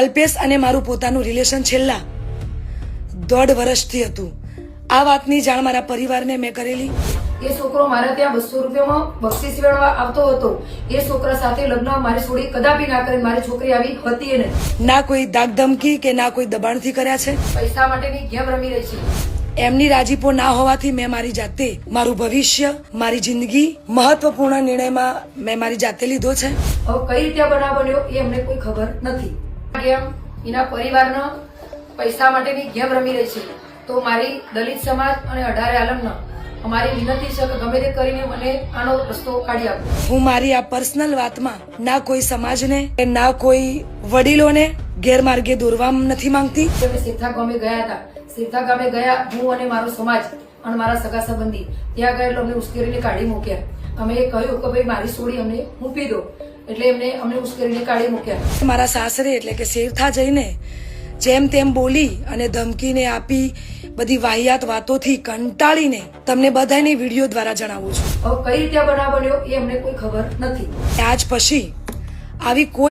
અલ્પેશ અને મારું પોતાનું રિલેશન છેલ્લા 1.5 વર્ષથી હતું। આ વાતની જાણ મારા પરિવારને મેં કરેલી। એ છોકરો મારા ત્યાં 200 રૂપિયામાં બક્ષીસ વેળવા આવતો હતો। એ છોકરા સાથે લગ્ન મારી છોડી કદાપી ના કરે। મારી છોકરી આવી હતી નહીં। ના કોઈ દાગધમકી કે ના કોઈ દબાણથી કર્યા છે। પૈસા માટેની ગેમ રમી રહી છે। એમની રાજીપો ના હોવાથી મેં મારી જાતે મારું ભવિષ્ય, મારી જિંદગી મહત્વપૂર્ણ નિર્ણયમાં મેં મારી જાતે લીધો છે। હવે કઈ રીતે બનાવ બન્યો એ અમને કોઈ ખબર નથી। ગેમ એના પરિવારના પૈસા માટેની ગેમ રમી રહી છે। તો મારી દલિત સમાજ અને 18 આલમના અમારી વિનંતી છે કે ગમે તે કરીને મને આનો રસ્તો કાઢી આપો। હું મારી આ પર્સનલ વાતમાં ના કોઈ સમાજને કે ના કોઈ વડીલોને ગેરમાર્ગે દોરવા નથી માંગતી। અમે સિરથા ગામે ગયા હતા। સિરથા ગામે ગયા હું અને મારો સમાજ અને મારા સગા સંબંધી ત્યાં ગયા એટલે અમને ઉશ્કેરીને કાઢી મૂક્યા। અમે કહ્યું કે ભાઈ મારી છોડી અમને મૂકી દો એટલે એમને અમને ઉશ્કેરીને કાઢી મૂક્યા। મારા સાસરે એટલે કે શેરથા જઈને જેમ તેમ બોલી અને ધમકીને આપી બધી વાહિયાત વાતોથી કંટાળીને તમને બધાને વિડીયો દ્વારા જણાવું છું। હવે કઈ રીતે બનાવ બન્યો એ અમને કોઈ ખબર નથી। આજ પછી આવી કોઈ